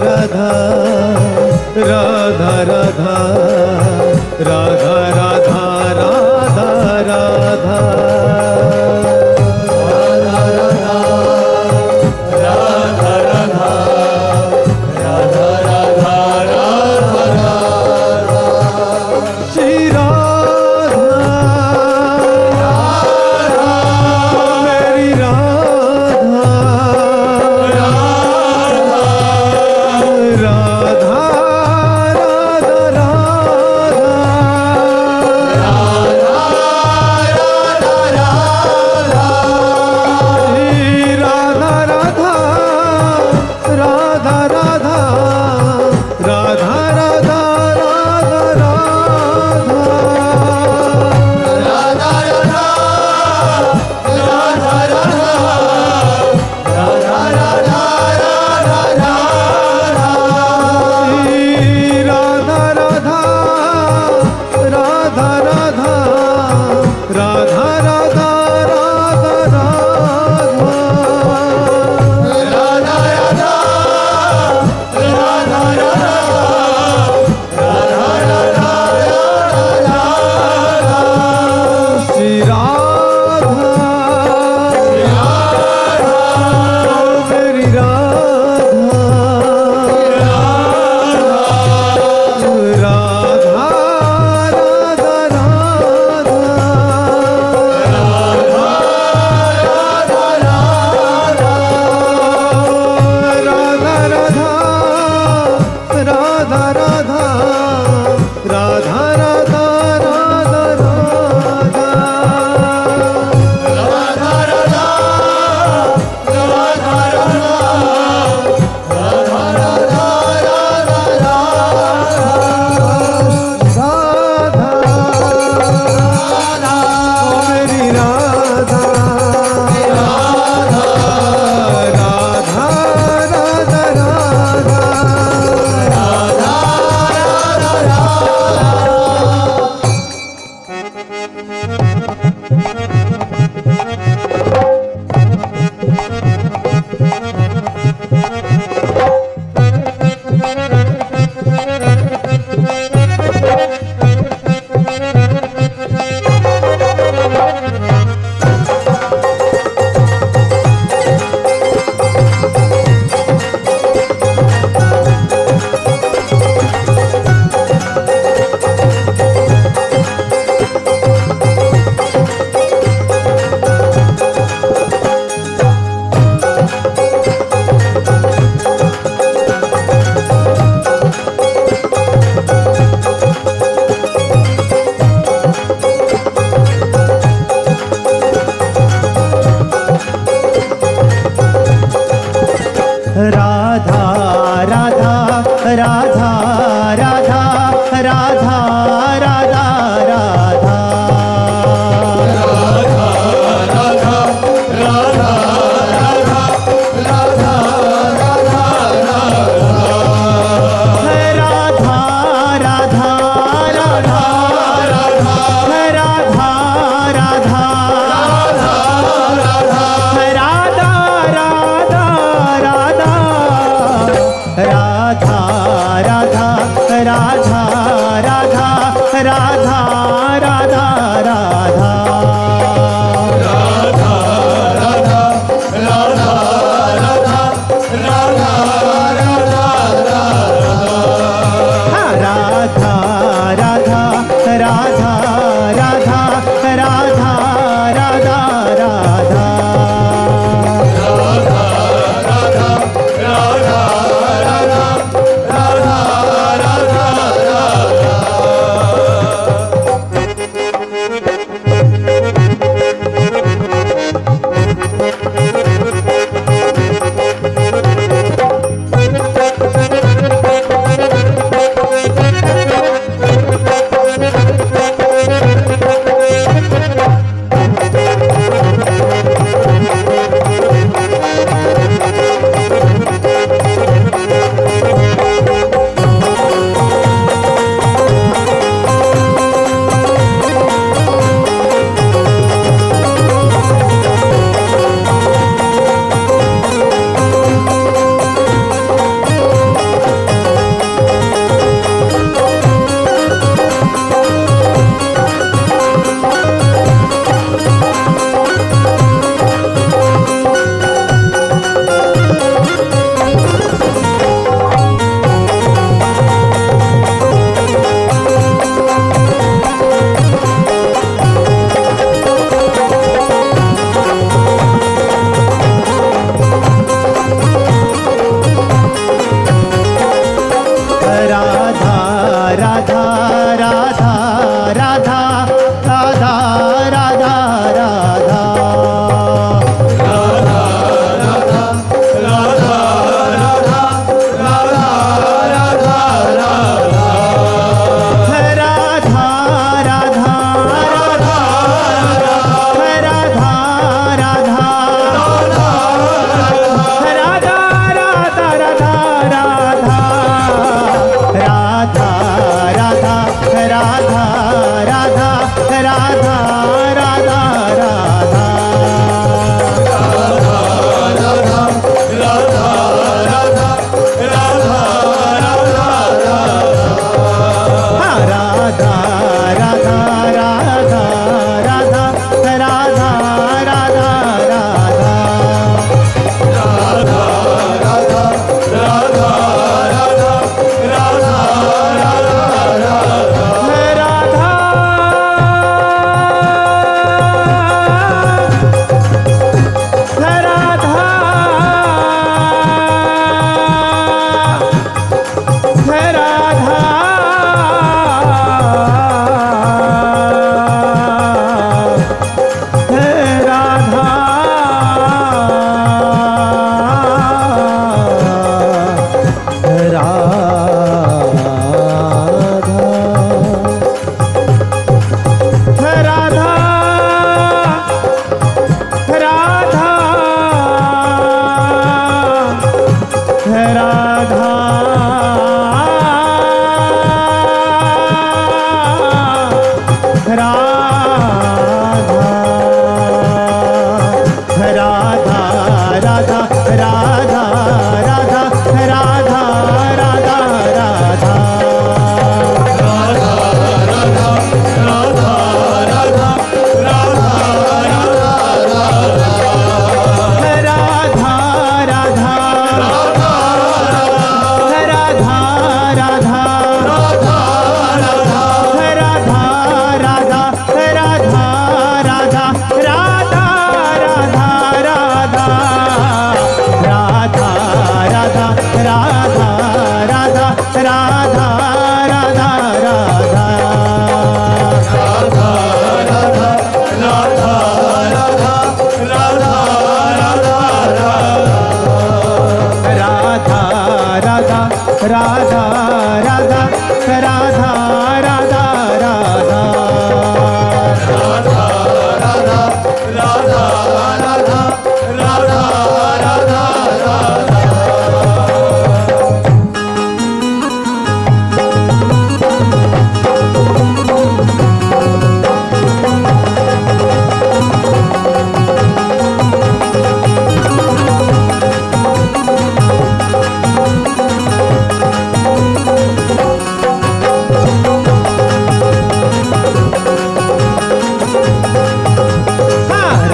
Radha Radha Radha Radha Radha Radha Radha Radha Radha Radha Radha Radha Radha Radha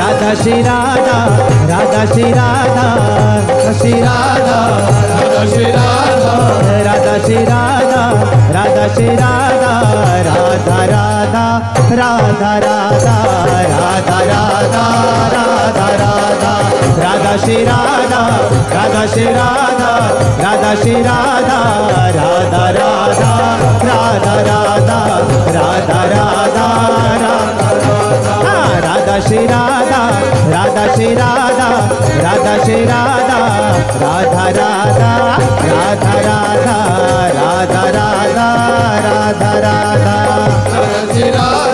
Radha Shri Radha Radha Shri Radha Shri Radha Radha Shri Radha Radha Shri Radha Radha Shri Radha Radha Radha Radha Radha Radha Radha Radha Radha Radha Shri Radha Radha Shri Radha Radha Shri Radha Radha Radha Radha Radha Radha Radha Radha Shri Radha Radha Shri Radha Radha Shri Radha Radha Radha Radha Radha Radha Radha Radha Radha Shri Radha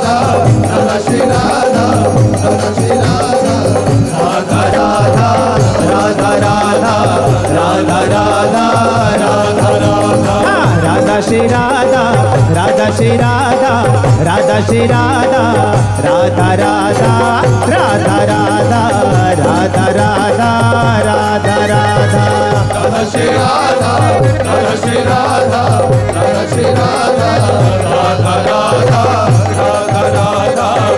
Radha Shri Radha Radha Shri Radha Radha Radha Radha Radha Radha Radha Radha Radha Radha Shri Radha Radha Shri Radha Radha Shri Radha Radha Radha Radha Radha Radha Radha Radha Radha Radha Shri Radha Radha Shri Radha Radha Shri Radha Radha Radha Radha Radha Radha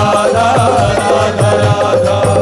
Radha Radha Radha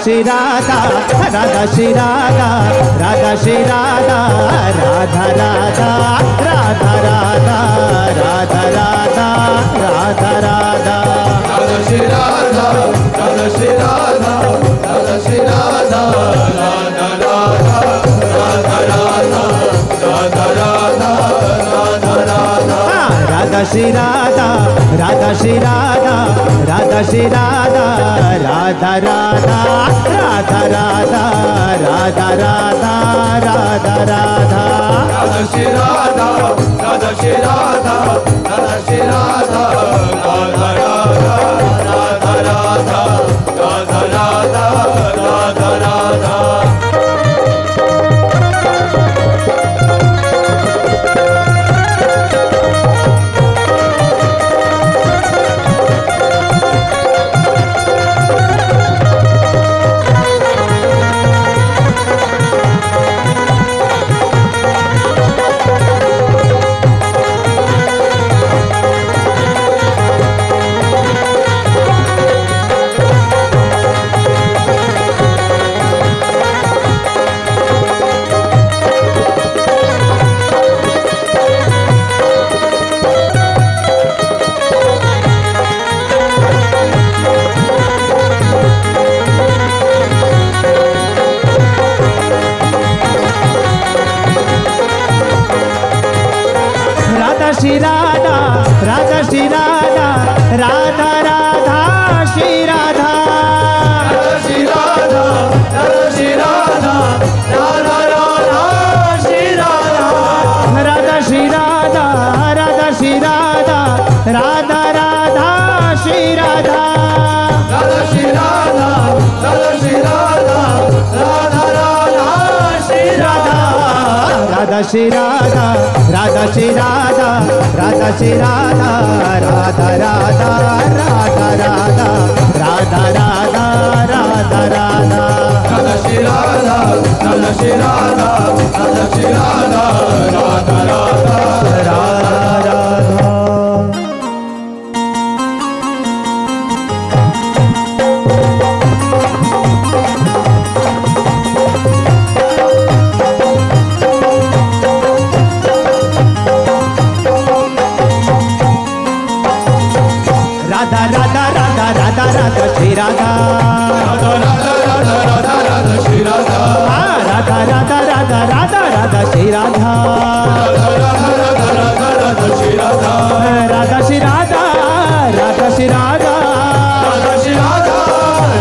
Shri Radha Radha Shri Radha Radha Shri Radha Radha Radha Radha Radha Radha Radha Radha Radha Radha Shri Radha Radha Shri Radha Radha Shri Radha Radha Radha Radha Radha Radha Radha Radha Radha Radha Shri Radha Radha Shri Radha Radha Shri Radha Radha Radha Radha Radha Radha Radha Radha Radha Radha Shri Radha Radha Shri Radha Radha Shri Radha Radha Radha Radha Radha Radha Radha Radha Radha Shri Radha Radha Shri Radha Radha Radha Shri Radha Radha Shri Radha Radha Shri Radha Radha Radha Shri Radha Radha Shri Radha Radha Shri Radha Radha Radha Shri Radha Radha Shri Radha Radha Shri Radha Radha Radha Shri Radha Radha Shri Radha Radha Shri Radha Radha Shri Radha Radha Radha Radha Radha Radha Radha Radha Radha Radha Shri Radha Radha Shri Radha Radha Shri Radha Radha Radha Radha Radha Radha Shri Radha Radha Radha Radha Radha Radha Shri Radha Radha Radha Radha Radha Radha Shri Radha Radha Radha Radha Radha Radha Shri Radha Radha Shri Radha Radha Shri Radha Radha Shri Radha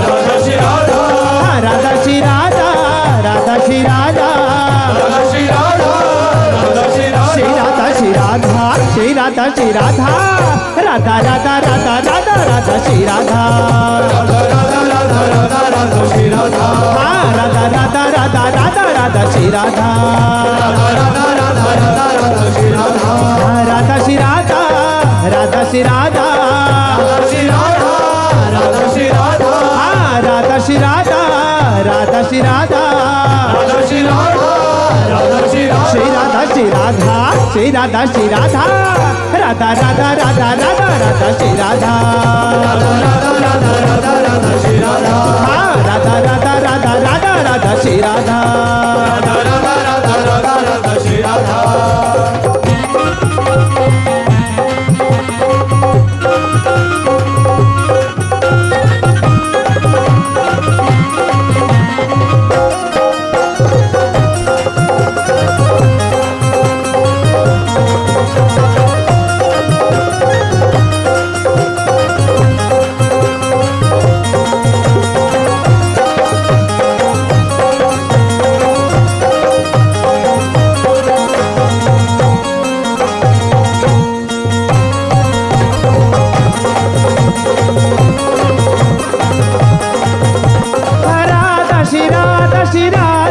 Radha Shri Radha Radha Shri Radha Radha Shri Radha Radha Shri Radha Radha Shri Radha Shri Radha Shri Radha Shri Radha Radha Radha Radha Radha Radha Shri Radha Radha Radha Radha Radha Radha Shri Radha Radha Radha Radha Radha Radha Shri Radha Radha Radha Radha Radha Radha Shri Radha Radha Shri Radha Radha Shri Radha Radha Shri Radha Radha Shri Radha Radha Shri Radha Radha Shri Radha Radha Shri Radha Radha Shri Shri Radha Shri Radha Shri Radha Shri Radha Radha Radha Radha Radha Radha Shri Radha Radha Radha Radha Radha Radha Shri Radha Radha Radha Radha Radha Radha Shri Radha Radha Radha Radha Radha Radha Shri Radha